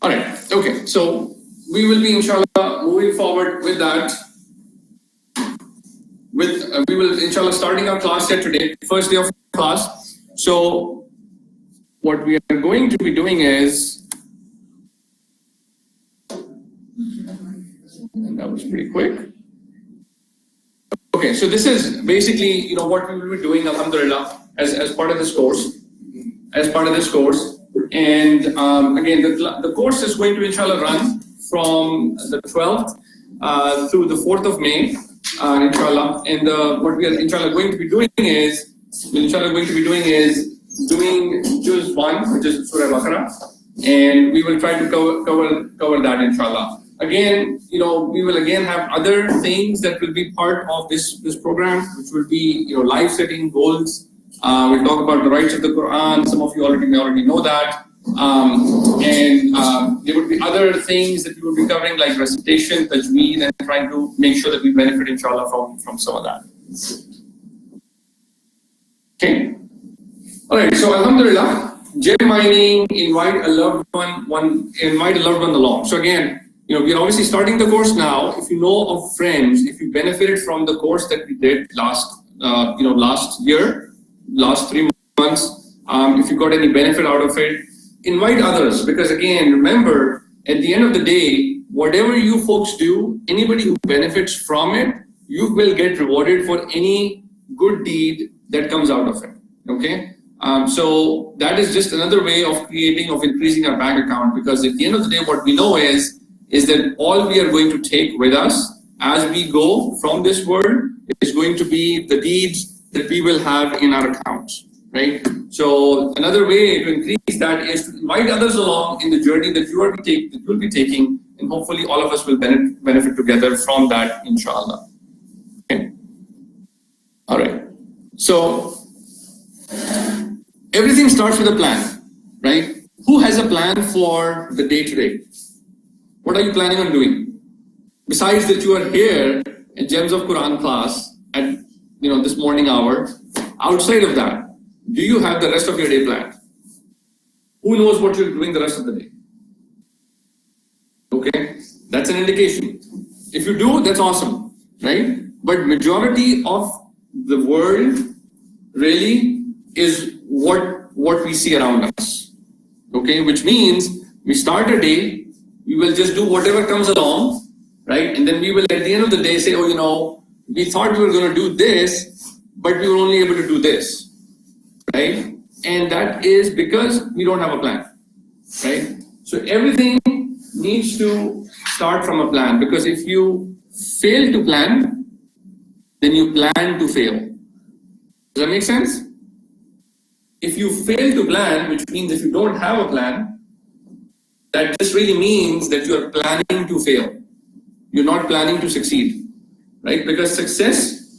All right. Okay. So we will be, inshallah, moving forward with that. We will, inshallah, starting our class here today, first day of class. So what we are going to be doing is, and that was pretty quick. Okay, so this is basically, what we will be doing, alhamdulillah, as part of this course. And again, the course is going to, inshallah, run from the 12th through the 4th of May, inshallah. And what we are, inshallah, going to be doing is, doing Juz 1, which is Surah Baqarah, and we will try to cover that, inshallah. Again, we will again have other things that will be part of this program, which will be, life setting goals. We'll talk about the rights of the Quran. Some of you may already know that. And there would be other things that we will be covering, like recitation, tajweed, and trying to make sure that we benefit, inshallah, from some of that. Okay. All right. So, alhamdulillah, gem mining, invite a loved one along. So again, we are obviously starting the course now. If you know of friends, if you benefited from the course that we did last year, last 3 months, if you got any benefit out of it, invite others. Because again, remember, at the end of the day, whatever you folks do, anybody who benefits from it, you will get rewarded for any good deed that comes out of it. Okay. So that is just another way of increasing our bank account. Because at the end of the day, what we know is that all we are going to take with us as we go from this world is going to be the deeds that we will have in our accounts, right? So another way to increase that is to invite others along in the journey that you will be taking, and hopefully all of us will benefit together from that, inshallah. Okay. All right. So everything starts with a plan, right? Who has a plan for the day today? What are you planning on doing? Besides that, you are here at Gems of Quran class at this morning hour. Outside of that, do you have the rest of your day planned? Who knows what you're doing the rest of the day? Okay, that's an indication. If you do, that's awesome, right? But majority of the world really is what we see around us. Okay, which means we start a day. We will just do whatever comes along, right? And then we will, at the end of the day, say, we thought we were going to do this, but we were only able to do this, right? And that is because we don't have a plan, right? So everything needs to start from a plan, because if you fail to plan, then you plan to fail. Does that make sense? If you fail to plan, which means if you don't have a plan, that just really means that you are planning to fail. You're not planning to succeed, right? Because success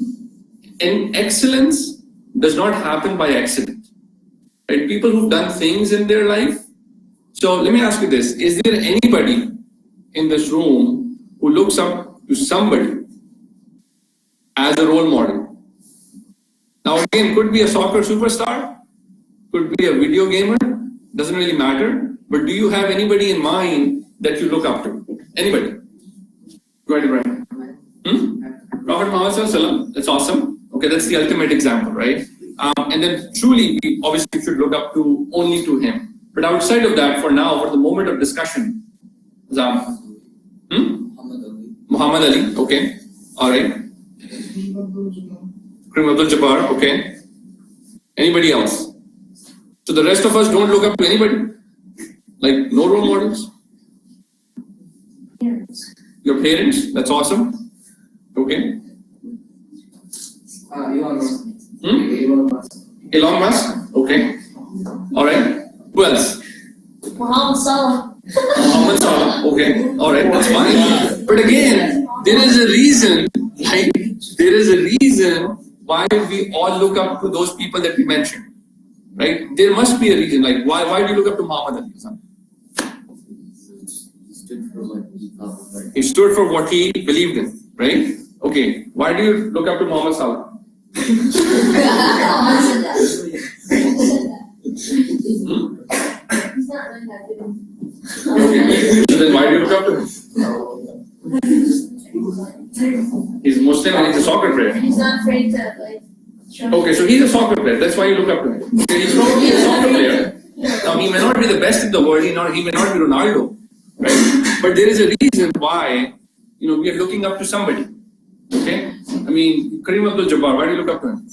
and excellence does not happen by accident, right? People who've done things in their life. So let me ask you this. Is there anybody in this room who looks up to somebody as a role model? Now again, could be a soccer superstar, could be a video gamer, doesn't really matter. But do you have anybody in mind that you look up to? Anybody? Go ahead, Ibrahim. Prophet Muhammad Sallallahu Alaihi Wasallam. That's awesome. Okay, that's the ultimate example, right? And then truly, we obviously should look up to only to him. But outside of that, for now, for the moment of discussion, Muhammad Ali. Okay. All right. Kareem Abdul-Jabbar. Okay. Anybody else? So the rest of us don't look up to anybody? Like no role models? Your parents? That's awesome. Okay. Elon Musk. Elon Musk? Okay. All right. Who else? Muhammad Salah. Muhammad Salah. Okay. All right. That's fine. But again, there is a reason, like, why we all look up to those people that we mentioned. Right? There must be a reason. Like, why do you look up to Muhammad Ali? He stood for what he believed in, right? Okay. Why do you look up to Muhammad Salah? Okay, up to him? He's Muslim and he's a soccer player. He's not afraid to like. Okay, so he's a soccer player. That's why you look up to him. Okay, he's probably a soccer player. Now he may not be the best in the world. He may not be Ronaldo, right? But there is a reason why we are looking up to somebody. Okay, I mean Kareem Abdul-Jabbar. Why do you look up to him?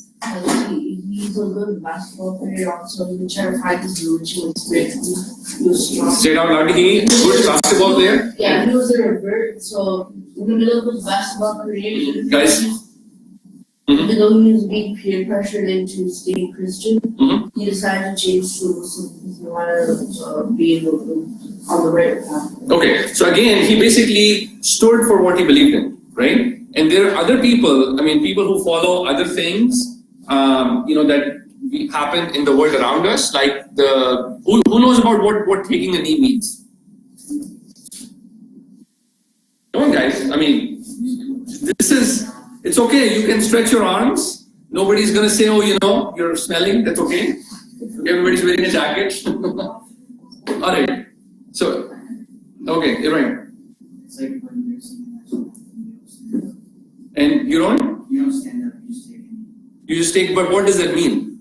He's a good basketball player. Also, he tried to find his religion. He was strong. Say it out loud. He good basketball player. Yeah, he was a revert. So in the middle of his basketball career, Guys. even though he was being peer pressured into staying Christian, Mhm. he decided to change to Muslim because he wanted to be on the right path. Okay, so again, he basically stood for what he believed in, right? And there are other people. I mean, people who follow other things. That happen in the world around us, like who knows about what taking a knee means? Come on, guys. I mean, it's okay. You can stretch your arms. Nobody's gonna say, oh, you're smelling. That's okay. Everybody's wearing a jacket. All right. So, okay, Ibrahim. It's like when you're singing And you don't? you don't stand up, you just take it. You just take. But what does that mean?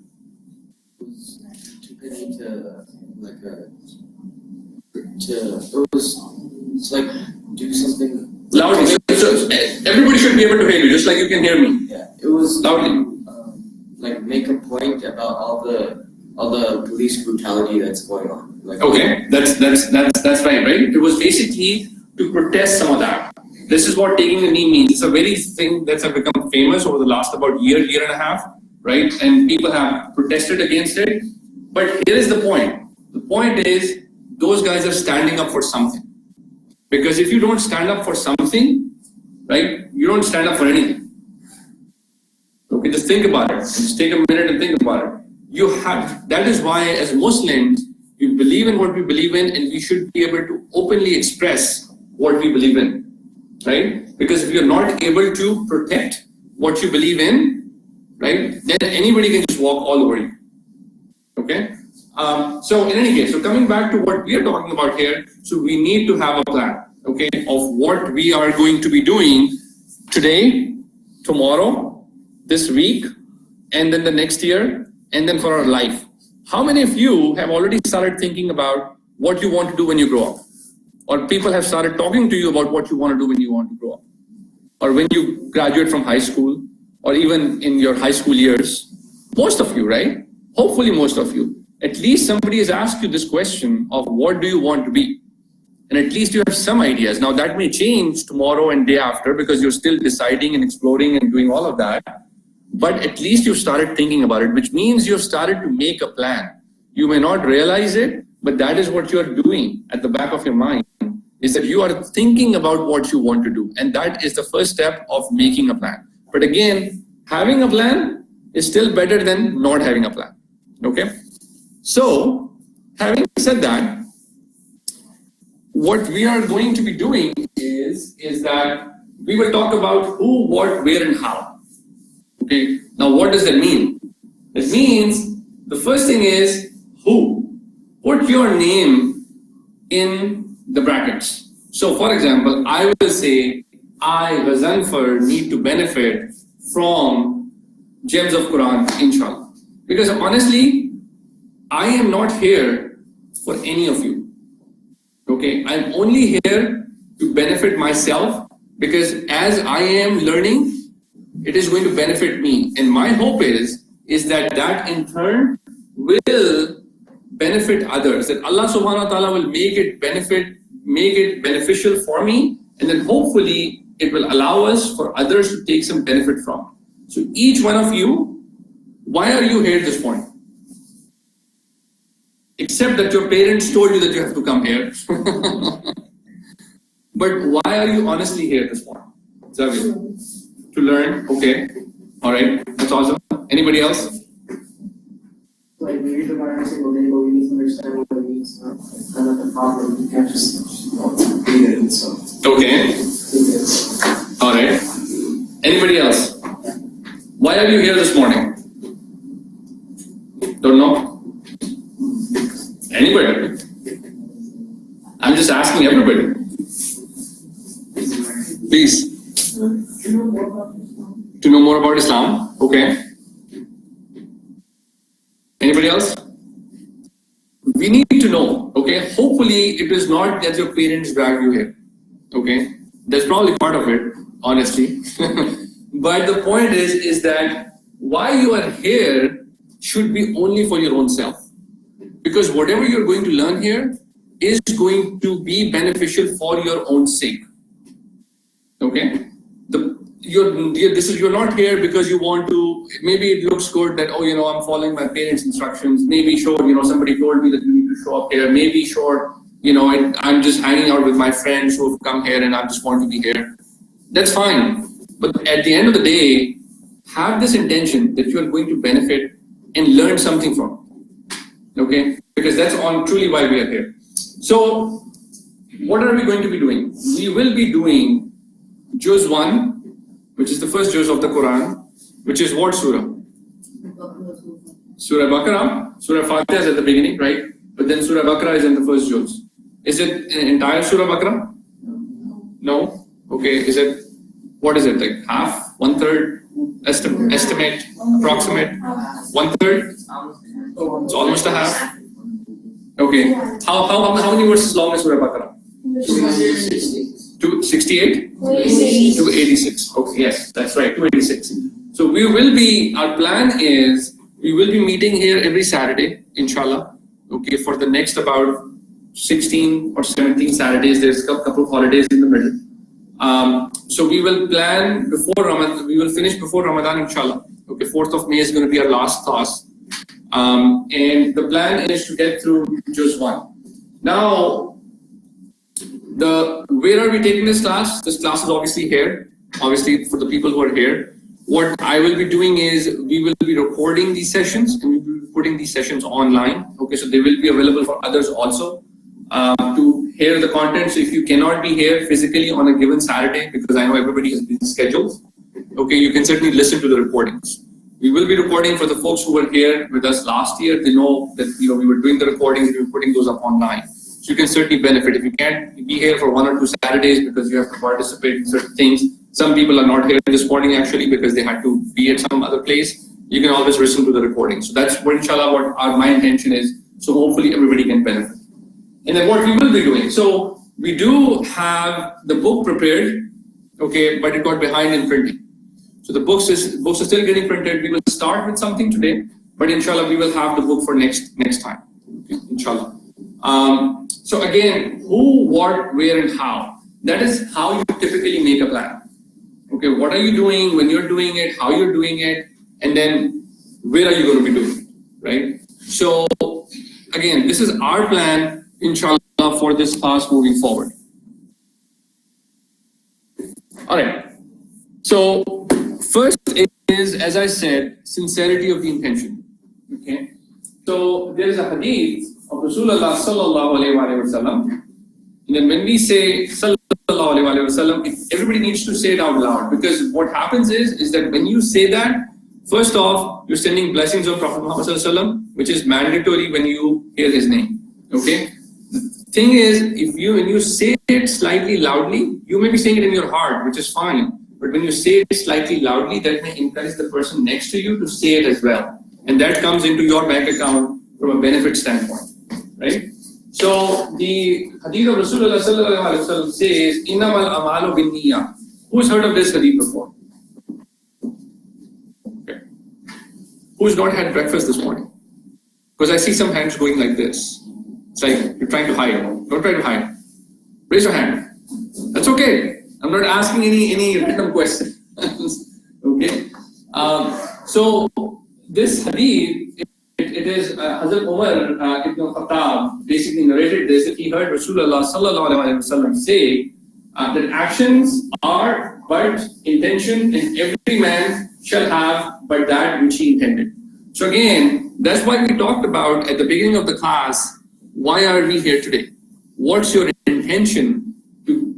It's like do something Loudly. So everybody should be able to hear you, just like you can hear me. Yeah, it was Loudly. like make a point about all the police brutality that's going on. Like Okay, that's right, right? It was basically to protest some of that. This is what taking a knee means. It's a very thing that's become famous over the last about year and a half, right? And people have protested against it. But here is the point. The point is those guys are standing up for something. Because if you don't stand up for something, right, you don't stand up for anything. Okay, just think about it. Just take a minute and think about it. That is why as Muslims, we believe in what we believe in and we should be able to openly express what we believe in, right? Because if you're not able to protect what you believe in, right, then anybody can just walk all over you, okay? So in any case, so coming back to what we are talking about here, so we need to have a plan, okay, of what we are going to be doing today, tomorrow, this week, and then the next year, and then for our life. How many of you have already started thinking about what you want to do when you grow up? Or people have started talking to you about what you want to do when you want to grow up? Or when you graduate from high school, or even in your high school years? Most of you, right? Hopefully most of you. At least somebody has asked you this question of what do you want to be? And at least you have some ideas. Now that may change tomorrow and day after because you're still deciding and exploring and doing all of that. But at least you've started thinking about it, which means you've started to make a plan. You may not realize it, but that is what you're doing at the back of your mind, is that you are thinking about what you want to do. And that is the first step of making a plan. But again, having a plan is still better than not having a plan, okay? So, having said that, what we are going to be doing is that we will talk about who, what, where, and how. Okay. Now, what does that mean? It means the first thing is who. Put your name in the brackets. So, for example, I will say, I, Ghazanfar, need to benefit from gems of Quran, inshallah. Because honestly, I am not here for any of you. Okay, I'm only here to benefit myself because as I am learning, it is going to benefit me. And my hope is that in turn will benefit others. That Allah subhanahu wa ta'ala will make it beneficial for me, and then hopefully it will allow us for others to take some benefit from. So each one of you, why are you here at this point? Except that your parents told you that you have to come here. But why are you honestly here at this point? Zavir? To learn, okay. All right, that's awesome. Anybody else? Like we read the Bible every single day, but we need to understand what it means. And not the problem. You can't just read it and so. Okay. All right. Anybody else? Why are you here this morning? Don't know? Anybody? I'm just asking everybody. please. You know more about Islam. To know more about Islam. Okay. Anybody else? We need to know, okay? Hopefully it is not that your parents drag you here, okay? That's probably part of it, honestly. But the point is that why you are here should be only for your own self. Because whatever you're going to learn here is going to be beneficial for your own sake, okay? You're not here because you want to, maybe it looks good that, oh, I'm following my parents' instructions. Maybe sure, somebody told me that you need to show up here. Maybe sure, I'm just hanging out with my friends who have come here and I just want to be here. That's fine. But at the end of the day, have this intention that you are going to benefit and learn something from. Okay? Because that's truly why we are here. So, what are we going to be doing? We will be doing Juz 1, which is the first juz of the Quran, which is what surah? Surah Baqarah. Surah Fatiha is at the beginning, right? But then Surah Baqarah is in the first juz. Is it an entire Surah Baqarah? No? Okay, what is it, like half, 1/3, estimate, approximate, 1/3? It's almost a half. Okay, how many verses long is Surah Baqarah? 268? 286. Okay, yes, that's right, 286. So our plan is, we will be meeting here every Saturday, inshallah, okay, for the next about 16 or 17 Saturdays. There's a couple of holidays in the middle. So we will plan before Ramadan, we will finish before Ramadan, inshallah. Okay, 4th of May is going to be our last class. And the plan is to get through Juz 1. Now, where are we taking this class? This class is obviously here, obviously for the people who are here. What I will be doing is, we will be recording these sessions and we will be putting these sessions online. Okay, so they will be available for others also to hear the content. So if you cannot be here physically on a given Saturday, because I know everybody has busy schedules, okay, you can certainly listen to the recordings. We will be recording for the folks who were here with us last year. They know that we were doing the recordings and we were putting those up online. So you can certainly benefit. If you can't be here for 1 or 2 Saturdays because you have to participate in certain things, some people are not here this morning actually because they had to be at some other place, you can always listen to the recording. So that's what, inshallah, what my intention is. So hopefully everybody can benefit. And then what we will be doing. So we do have the book prepared, okay, but it got behind in printing. So the books are still getting printed. We will start with something today, but inshallah we will have the book for next time, okay, inshallah. So again, who, what, where, and how. That is how you typically make a plan. Okay, what are you doing, when you're doing it, how you're doing it, and then where are you going to be doing it, right? So again, this is our plan, inshallah, for this class moving forward. All right. So first is, as I said, sincerity of the intention. Okay. So there is a hadith of Rasulullah sallallahu alaihi wasallam. And then when we say sallallahu alaihi wasallam, everybody needs to say it out loud, because what happens is that when you say that, first off, you're sending blessings of Prophet Muhammad sallallahu alaihi wasallam, which is mandatory when you hear his name. Okay. The thing is, when you say it slightly loudly, you may be saying it in your heart, which is fine. But when you say it slightly loudly, that may encourage the person next to you to say it as well. And that comes into your bank account from a benefit standpoint, right? So the hadith of Rasulullah sallallahu alaihi wasallam says, "Innamal a'malu binniyah." Who's heard of this hadith before? Okay. Who's not had breakfast this morning? Because I see some hands going like this. It's like you're trying to hide. Don't try to hide. Raise your hand. That's okay. I'm not asking any random question. Okay. So this hadith, it is Hazrat Umar ibn Khattab basically narrated this, that he heard Rasulullah sallallahu alaihi wasallam say that actions are but intention, and every man shall have but that which he intended. So again, that's why we talked about at the beginning of the class, why are we here today? What's your intention to,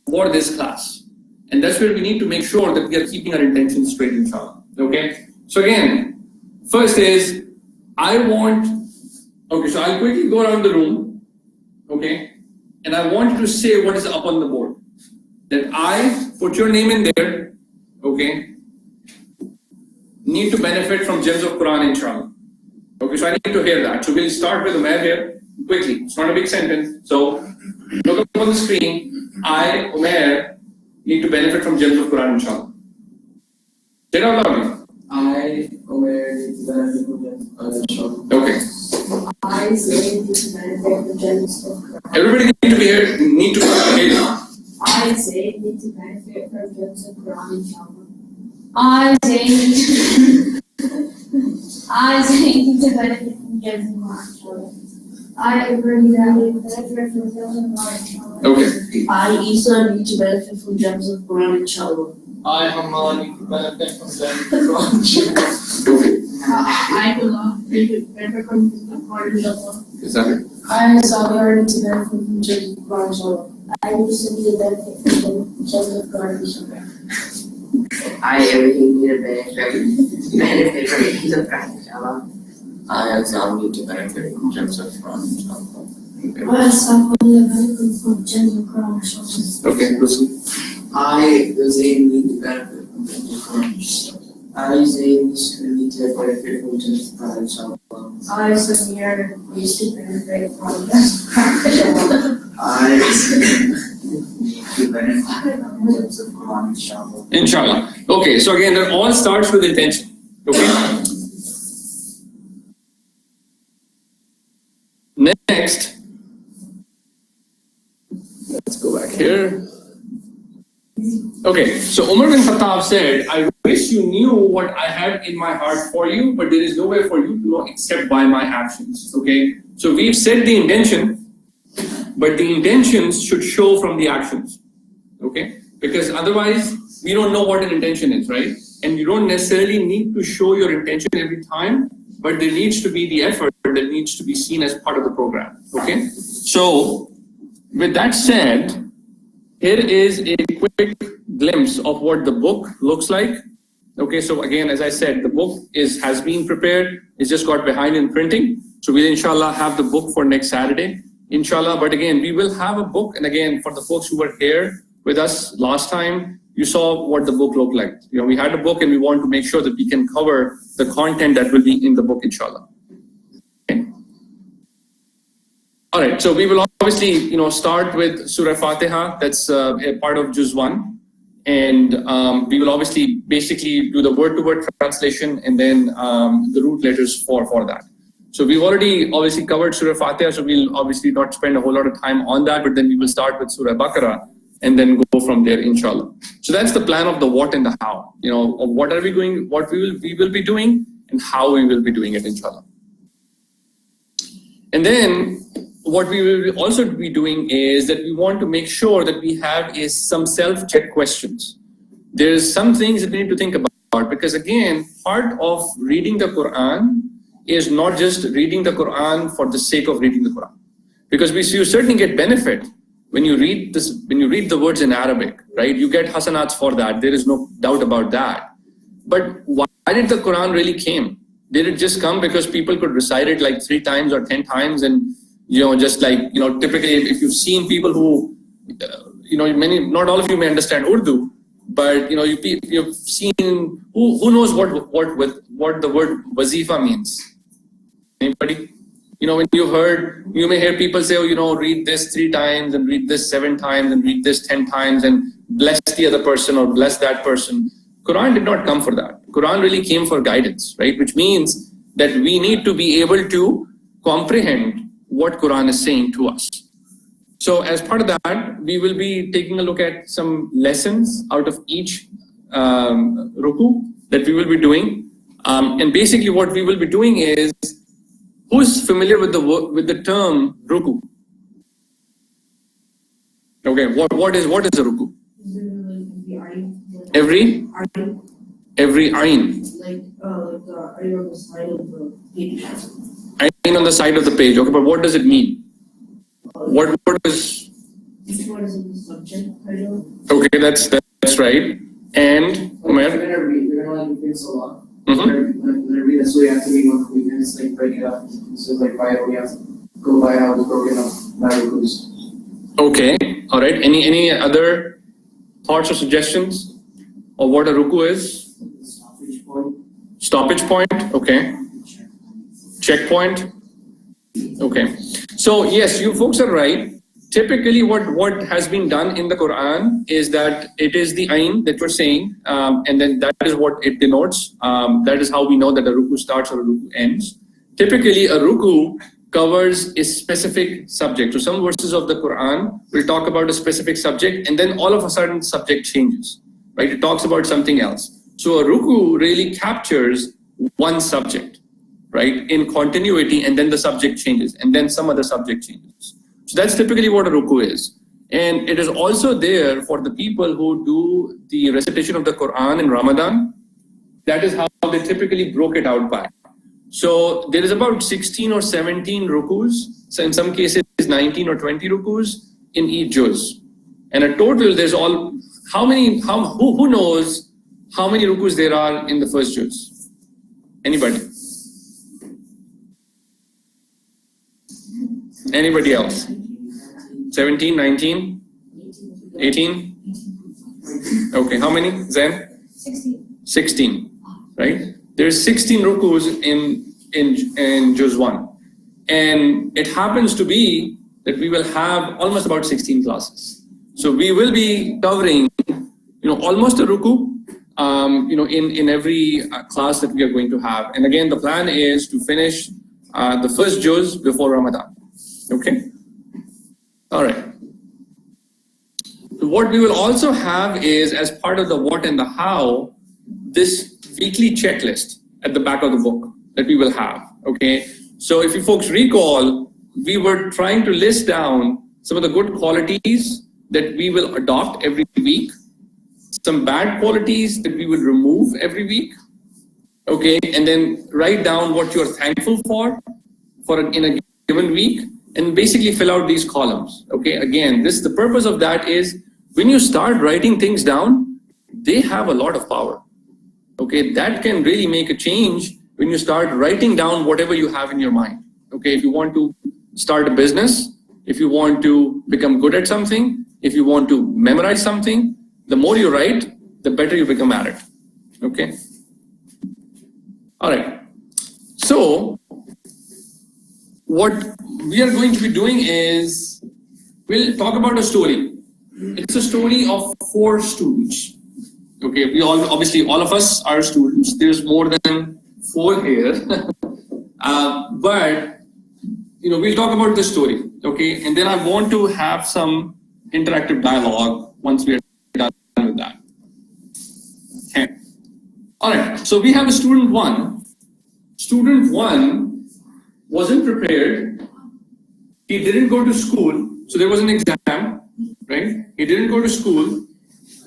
for this class? And that's where we need to make sure that we are keeping our intentions straight, inshallah. Okay? So again, first is, so I'll quickly go around the room, okay? And I want you to say what is up on the board. that I put your name in there, okay, need to benefit from gems of Quran, inshallah. Okay, so I need to hear that. So we'll start with Umair here quickly. It's not a big sentence. So look up on the screen. I, Umair, need to benefit from gems of Quran, inshallah. Say it out loudly. I, aware, benefit from them, inshallah. Okay. I say need to benefit from gems of Quran. Everybody need to be here. Need to be here. I say need to benefit from gems of Quran, inshallah. I say need to benefit from gems of Quran, inshallah. I agree that we benefit from gems of Quran, inshallah. Okay. I, Isa, need to benefit from gems of Quran, inshallah. I, Hamal, need to benefit from them, inshallah. Okay. I, Bilal, need to benefit from Quran, inshallah. Is that it? I, Sabir, need to benefit from gems of Quran, inshallah. I, Musa, need to benefit from gems of Quran, inshallah. I everything need to benefit from gems of Quran, inshallah. I Azam need to benefit from gems of Quran, inshallah. I, Sabir, need to benefit from gems of Quran, inshallah. Okay, proceed. I, Zayn, need to benefit from gems of Quran, inshallah. I, Zayn, need to benefit from gems of Quran, inshallah. I, Samir, needs to benefit from gems of Quran, inshallah. I need to benefit from gems of Quran, inshallah. Inshallah. Okay, so again, that all starts with intention. Okay. Next, let's go back here. Okay, so Umar bin Khattab said, I wish you knew what I have in my heart for you, but there is no way for you to know except by my actions. Okay, so we've said the intention, but the intentions should show from the actions. Okay, because otherwise we don't know what an intention is, right? And you don't necessarily need to show your intention every time, but there needs to be the effort that needs to be seen as part of the program. Okay, so with that said, here is a quick glimpse of what the book looks like. Okay, so again, as I said, the book has been prepared. It's just got behind in printing. So we'll inshallah have the book for next Saturday, inshallah. But again, we will have a book. And again, for the folks who were here with us last time, you saw what the book looked like. You know, we had a book and we want to make sure that we can cover the content that will be in the book, inshallah. Okay. All right, so we will obviously, you know, start with Surah Fatiha. That's a part of Juz 1. And we will obviously basically do the word-to-word translation and then the root letters for that. So we've already obviously covered Surah Fatiha, so we'll obviously not spend a whole lot of time on that, but then we will start with Surah Baqarah and then go from there, inshallah. So that's the plan of the what and the how. You know, of what are we going, what we will be doing, and how we will be doing it, inshallah. And then what we will also be doing is that we want to make sure that we have some self-check questions. There's some things that we need to think about, because again, part of reading the Quran is not just reading the Quran for the sake of reading the Quran. Because you certainly get benefit when you read this, when you read the words in Arabic, right? You get hasanats for that. There is no doubt about that. But why did the Quran really came? Did it just come because people could recite it like 3 times or 10 times and, you know, just like, you know, typically if you've seen people who, you know, not all of you may understand Urdu, but, you know, you've seen, who knows what the word wazifa means? Anybody? You know, when you may hear people say, oh, you know, read this 3 times and read this 7 times and read this 10 times and bless the other person or bless that person. Quran did not come for that. Quran really came for guidance, right? Which means that we need to be able to comprehend what Quran is saying to us. So as part of that, we will be taking a look at some lessons out of each ruku that we will be doing. And basically what we will be doing is, who's familiar with the term ruku? Okay, what is a ruku? Every ayn. Like the ayn on the side of the page. Ayn on the side of the page. Okay, but what does it mean? What is? Which one is in the subject? I don't. Okay, that's right. And We're gonna like read a lot. Mhm. We're gonna read a surah, you have to read 1 week, and it's like break it up. So like we have to go by how it's broken up by rukus. Okay, all right. Any other thoughts or suggestions of what a ruku is? Stoppage point. Stoppage point, okay. Checkpoint, okay. So yes, you folks are right. Typically what has been done in the Quran is that it is the ayn that you're saying, and then that is what it denotes. That is how we know that a ruku starts or a ruku ends. Typically a ruku covers a specific subject. So some verses of the Quran will talk about a specific subject, and then all of a sudden the subject changes, right? It talks about something else. So a ruku really captures one subject, right, in continuity, and then the subject changes, and then some other subject changes. So that's typically what a ruku is. And it is also there for the people who do the recitation of the Quran in Ramadan. That is how they typically broke it out by. So there is about 16 or 17 rukus. So in some cases, 19 or 20 rukus in each juz. And a total, there's all, who knows how many rukus there are in the first juz? Anybody? Anybody else? 17, 19, 18? Okay, how many? Zen? 16, right? There's 16 rukus in Juz 1. And it happens to be that we will have almost about 16 classes. So we will be covering, almost a ruku, in every class that we are going to have. And again, the plan is to finish the first Juz before Ramadan. Okay? All right. What we will also have is, as part of the what and the how, this weekly checklist at the back of the book that we will have. Okay? So if you folks recall, we were trying to list down some of the good qualities that we will adopt every week, some bad qualities that we will remove every week. Okay? And then write down what you're thankful for in a given week, and basically fill out these columns. Okay, again, the purpose of that is when you start writing things down, they have a lot of power. Okay, that can really make a change when you start writing down whatever you have in your mind. Okay, if you want to start a business, if you want to become good at something, if you want to memorize something, the more you write, the better you become at it. Okay. All right. So what we are going to be doing is, we'll talk about a story. It's a story of 4 students. Okay, we all, obviously all of us are students. There's more than 4 here. But, we'll talk about the story. Okay, and then I want to have some interactive dialogue once we are done with that. Okay. All right, so we have a student 1. Student 1 wasn't prepared. He didn't go to school, so there was an exam, right? He didn't go to school,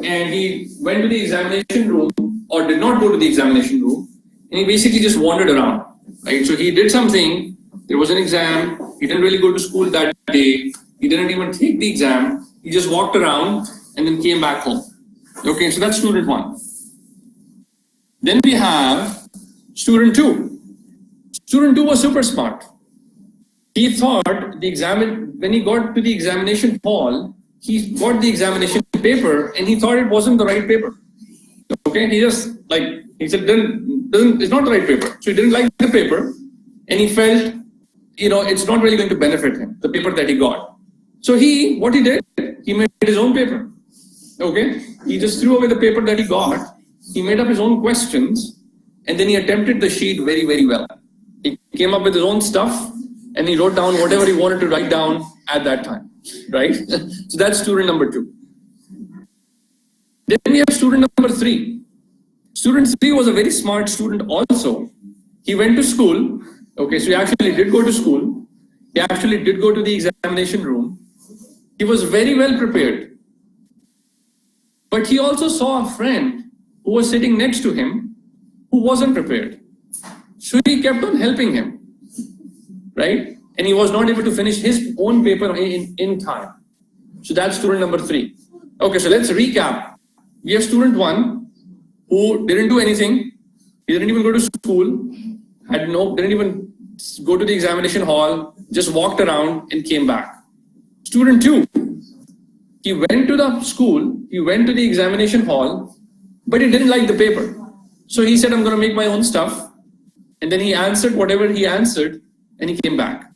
and he went to the examination room, or did not go to the examination room, and he basically just wandered around, right? So he did something, there was an exam, he didn't really go to school that day, he didn't even take the exam, he just walked around and then came back home. Okay, so that's student 1. Then we have student 2. Student 2 was super smart. He thought when he got to the examination hall, he got the examination paper and he thought it wasn't the right paper. Okay, he said, it's not the right paper. So he didn't like the paper, and he felt, it's not really going to benefit him, the paper that he got. So what he did, he made his own paper. Okay, he just threw away the paper that he got. He made up his own questions, and then he attempted the sheet very, very well. He came up with his own stuff, and he wrote down whatever he wanted to write down at that time, right? So that's student number 2. Then we have student number 3. Student 3 was a very smart student also. He went to school. Okay, so he actually did go to school. He actually did go to the examination room. He was very well prepared. But he also saw a friend who was sitting next to him who wasn't prepared. So he kept on helping him, right? And he was not able to finish his own paper in time. So that's student number 3. Okay, so let's recap. We have student 1 who didn't do anything. He didn't even go to school, didn't even go to the examination hall, just walked around and came back. Student 2, He went to the school, he went to the examination hall, but he didn't like the paper. So he said, I'm going to make my own stuff. And then he answered whatever he answered and he came back.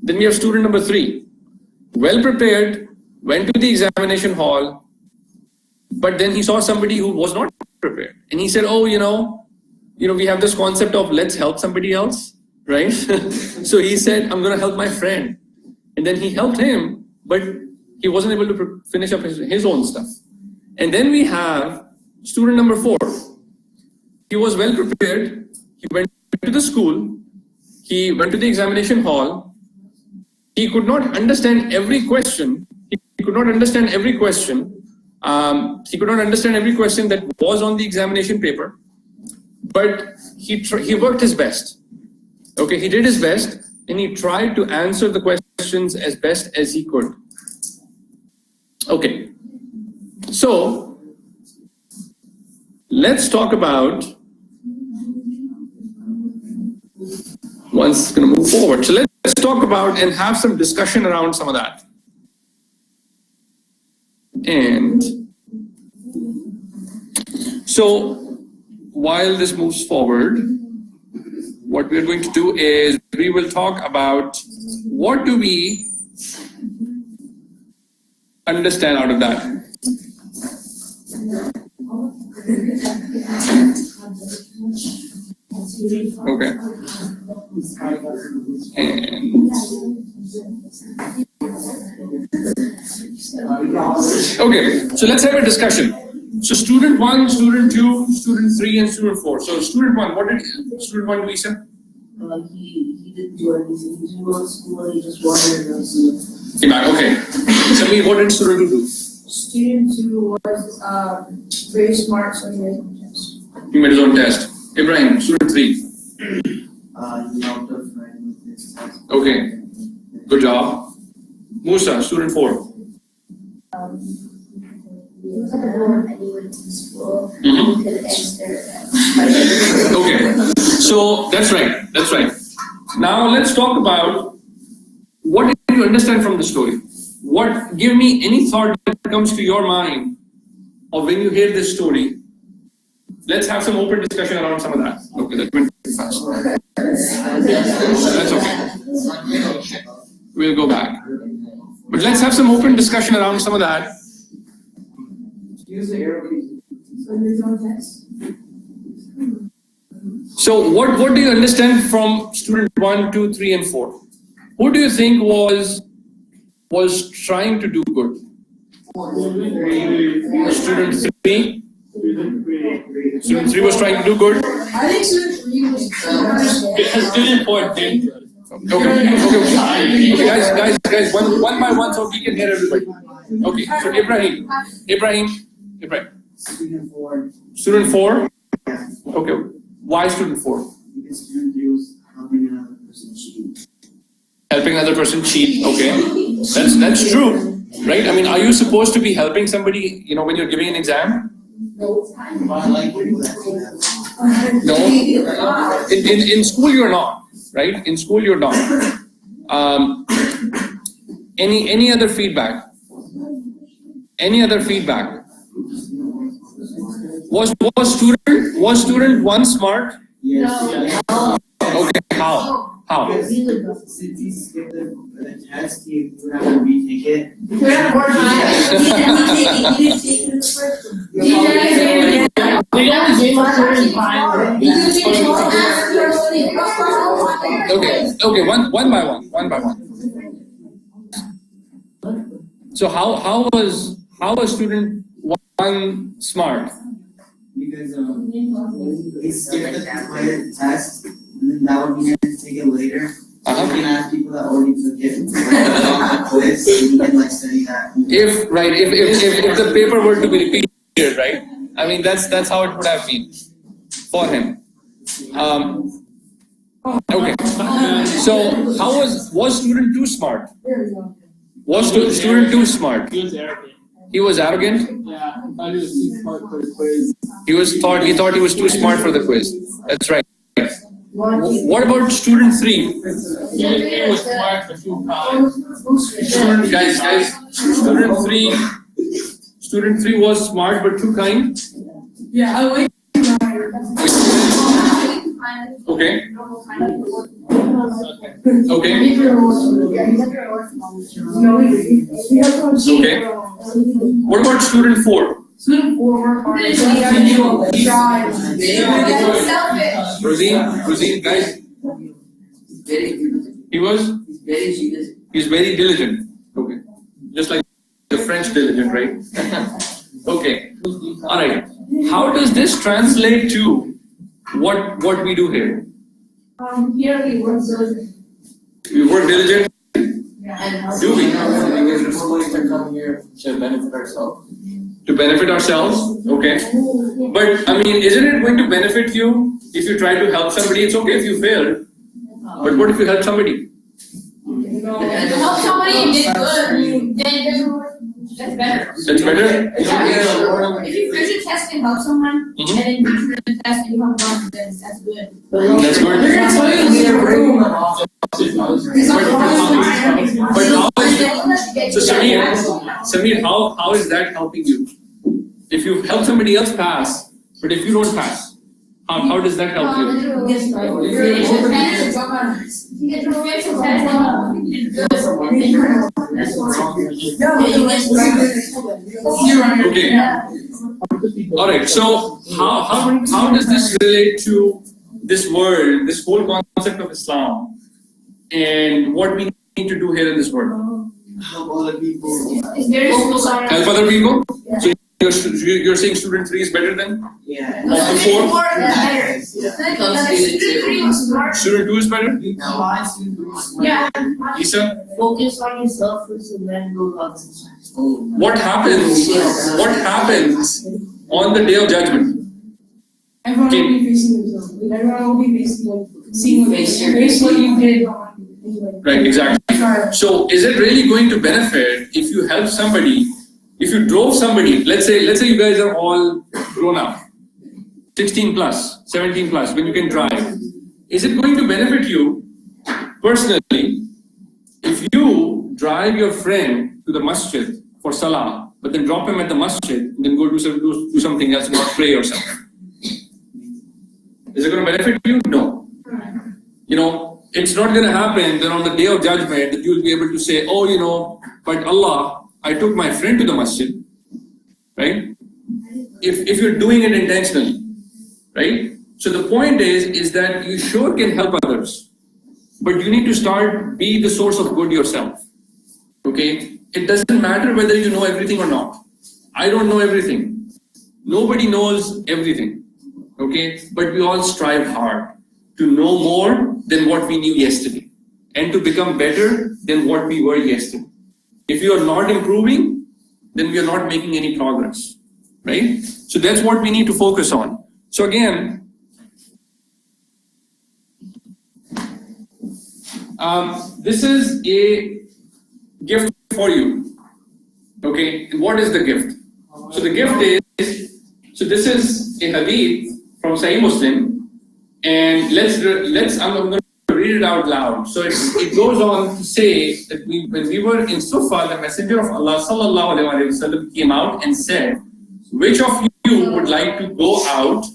Then we have student number 3. Well prepared, went to the examination hall, but then he saw somebody who was not prepared. And he said, oh, we have this concept of let's help somebody else, right? So he said, I'm going to help my friend. And then he helped him, but he wasn't able to finish up his own stuff. And then we have student number 4. He was well prepared. He went to the school. He went to the examination hall. He could not understand every question. He could not understand every question. He could not understand every question that was on the examination paper. But he worked his best. Okay, he did his best and he tried to answer the questions as best as he could. Okay, so let's talk about, one's going to move forward. So let's talk about and have some discussion around some of that. And so while this moves forward, what we're going to do is we will talk about what do we understand out of that. Okay. Okay, so let's have a discussion. So student 1, student 2, student 3, and student 4. So student 1, what did student 1 do, Isa? He didn't do anything. He didn't go to school. He just wanted us. Okay. So what did student 2 do? Student 2 was very smart, so he made his own test. He made his own test. Ibrahim, student 3. He helped a friend with his test. Okay. Good job. Musa, student 4. He was alone and he went to school. Mhm. He could answer. Okay. So that's right. That's right. Now let's talk about what did you understand from the story? Give me any thought that comes to your mind or when you hear this story. Let's have some open discussion around some of that. Okay, that went too fast. That's okay. We'll go back. But let's have some open discussion around some of that. Use the arrow keys. So what do you understand from student 1, 2, 3, and 4? Who do you think was trying to do good? Student 3? Student 3 was trying to do good? I think student 3 was Student 4 did. Okay, guys, one by one so we can hear everybody. Okay, so Ibrahim. Student 4. Student 4? Yeah. Okay, why student 4? Because student 3 was helping another person cheat. Helping another person cheat, okay. That's true, right? I mean, are you supposed to be helping somebody, when you're giving an exam? But I like people that do that. No. In school you're not, right? In school you're not. Any other feedback? Any other feedback? Was student 1 smart? Yes. Okay, how? Because since he skipped the test, he would have to retake it. Okay, one by one. So how was student 1 smart? Because he skipped the test, and then that would mean he had to take it later. So he can ask people that already took it, like, quiz, so he can study that. If the paper were to be repeated, right? I mean that's how it would have been for him. Okay. So how was student 2 smart? Was student 2 smart? He was arrogant. He was arrogant? Yeah, I thought he was too smart for the quiz. He thought he was too smart for the quiz. That's right. What about student 3? He was smart, but too kind. Guys, student 3 was smart but too kind. Yeah, I like. Okay. Okay. Okay. What about student 4? Student 4 Rosine, guys, he's very diligent. Okay. Just like the French diligent, right? Okay. All right. How does this translate to what we do here? Here we work diligent. We work diligent. Do we? We're coming here to benefit ourselves. To benefit ourselves? Okay. But I mean, isn't it going to benefit you if you try to help somebody? It's okay if you fail. But what if you help somebody? Help somebody and get good, then that's better. That's better? If you finish a test and help someone, and then you finish the test and you help them, then that's good. That's good. But how is, so Samir, how is that helping you? If you help somebody else pass, but if you don't pass, how does that help you? Okay. All right. So how does this relate to this world, this whole concept of Islam, and what we need to do here in this world? Help other people. Help other people? So you're saying student 3 is better than? Yeah. Student 4? Yeah. Student 2 is better? Yeah. Isa? Focus on yourself first and then go to others. What happens on the day of judgment? Everyone will be facing themselves. Everyone will be seeing what you did. Right, exactly. So is it really going to benefit if you help somebody, if you drove somebody, let's say you guys are all grown up, 16 plus, 17 plus, when you can drive. Is it going to benefit you personally if you drive your friend to the masjid for salah, but then drop him at the masjid and then go do something else, not pray or something? Is it going to benefit you? No. You know, it's not going to happen that on the day of judgment that you will be able to say, oh, but Allah, I took my friend to the masjid, right? If you're doing it intentionally, right? So the point is that you sure can help others, but you need to be the source of good yourself, okay? It doesn't matter whether you know everything or not. I don't know everything. Nobody knows everything, okay? But we all strive hard to know more than what we knew yesterday and to become better than what we were yesterday. If you are not improving, then we are not making any progress, right? So that's what we need to focus on. So again, this is a gift for you, okay? And what is the gift? So the gift is, so this is a hadith from Sahih Muslim, and I'm going to read it out loud. So it goes on to say that when we were in Sufa, the Messenger of Allah sallallahu alaihi wasallam came out and said, which of you would like to go out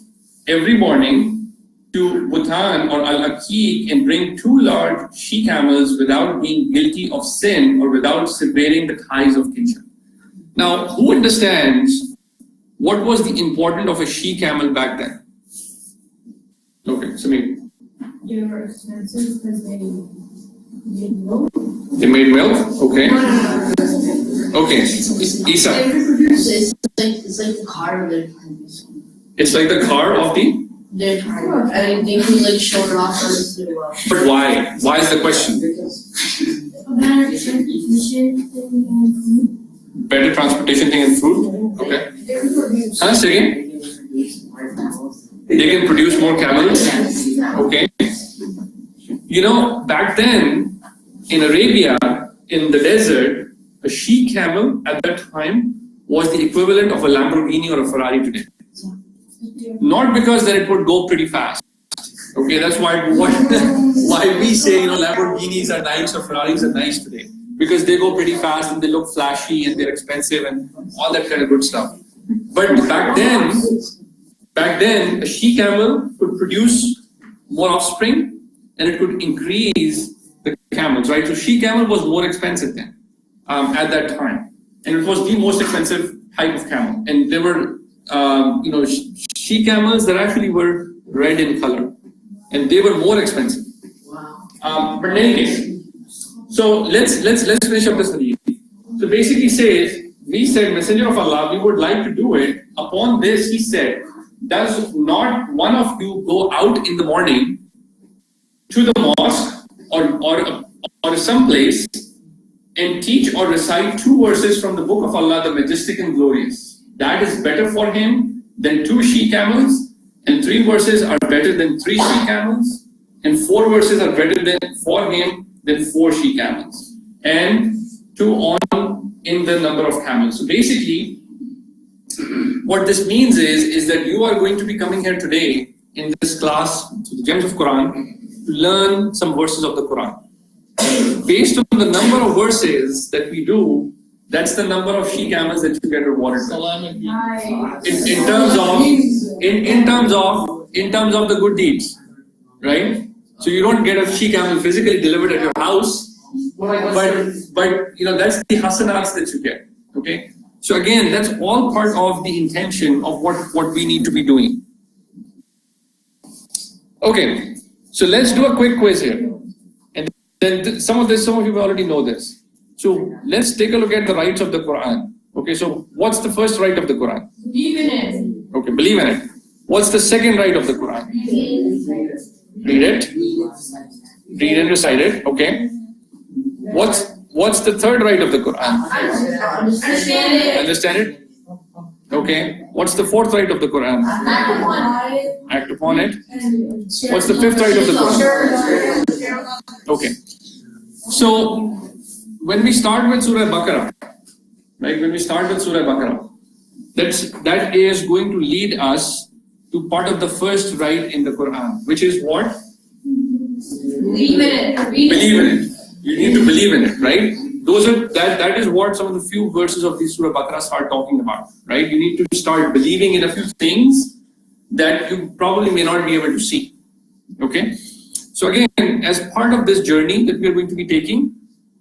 every morning to Bhutan or Al-Aqiq and bring 2 large she-camels without being guilty of sin or without severing the ties of kinship? Now, who understands what was the importance of a she-camel back then? Okay, Samir. They were expensive because they made milk. They made milk? Okay. Okay, Isa. It's like the car of their time. It's like the car of Their time. I think they could show it off as well. But why? Why is the question? Better transportation thing and food? Okay. Second? They can produce more camels? Okay. You know, back then, in Arabia, in the desert, a she-camel at that time was the equivalent of a Lamborghini or a Ferrari today. Not because that it would go pretty fast, Okay, that's why why we say Lamborghinis are nice or Ferraris are nice today, because they go pretty fast and they look flashy and they're expensive and all that kind of good stuff. But back then, a she camel could produce more offspring and it could increase the camels, right? So she camel was more expensive then at that time, and it was the most expensive type of camel. And there were she camels that actually were red in color, and they were more expensive. Wow. But in any case, so let's finish up this hadith. So basically says, we said, Messenger of Allah, we would like to do it. Upon this, he said, does not one of you go out in the morning to the mosque or some place and teach or recite 2 verses from the book of Allah, the Majestic and Glorious? That is better for him than 2 she camels, and 3 verses are better than 3 she camels, and 4 verses are better for him than 4 she camels, and 2 on in the number of camels. So basically, what this means is that you are going to be coming here today in this class to the Gems of Quran to learn some verses of the Quran. Based on the number of verses that we do, that's the number of she camels that you get rewarded with. In terms of the good deeds, right? So you don't get a she camel physically delivered at your house, but that's the hasanats that you get. Okay. So again, that's all part of the intention of what we need to be doing. Okay. So let's do a quick quiz here, and then some of you already know this. So let's take a look at the rights of the Quran. Okay, so what's the first right of the Quran? Believe in it. Okay, believe in it. What's the second right of the Quran? Read it. Read and recite it. Okay. What's the third right of the Quran? Understand it. Understand it? Okay. What's the fourth right of the Quran? Act upon it. What's the fifth right of the Quran? Okay. So when we start with Surah Baqarah, right? When we start with Surah Baqarah, that is going to lead us to part of the first right in the Quran, which is what? Believe in it. Believe in it. You need to believe in it, right? That is what some of the few verses of the Surah Baqarah start talking about, right? You need to start believing in a few things that you probably may not be able to see. Okay? So again, as part of this journey that we are going to be taking,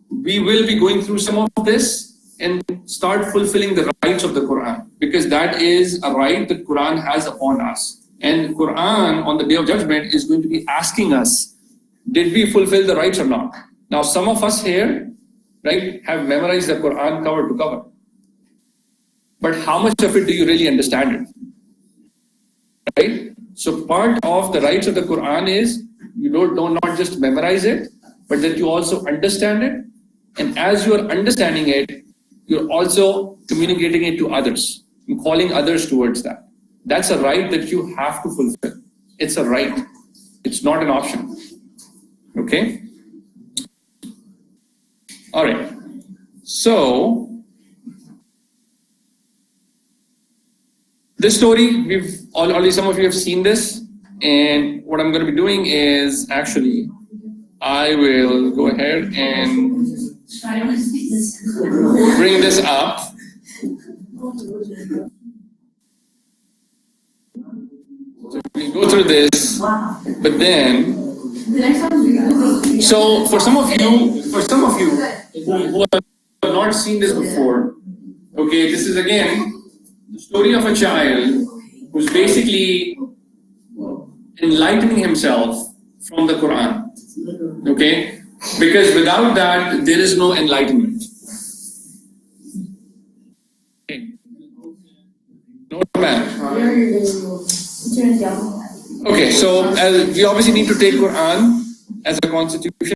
we will be going through some of this and start fulfilling the rights of the Quran, because that is a right that Quran has upon us. And Quran on the Day of Judgment is going to be asking us, did we fulfill the rights or not? Now, some of us here, right, have memorized the Quran cover to cover. But how much of it do you really understand it? Right? So part of the rights of the Quran is you don't not just memorize it, but that you also understand it. And as you are understanding it, you're also communicating it to others and calling others towards that. That's a right that you have to fulfill. It's a right. It's not an option. Okay? All right. So this story, we've already, some of you have seen this, and what I'm going to be doing is actually I will go ahead and bring this up. So we go through this, but then so for some of you who have not seen this before, okay, this is again the story of a child who's basically enlightening himself from the Quran. Okay, because without that there is no enlightenment. Okay. No man. Okay, so we obviously need to take Quran as a constitution.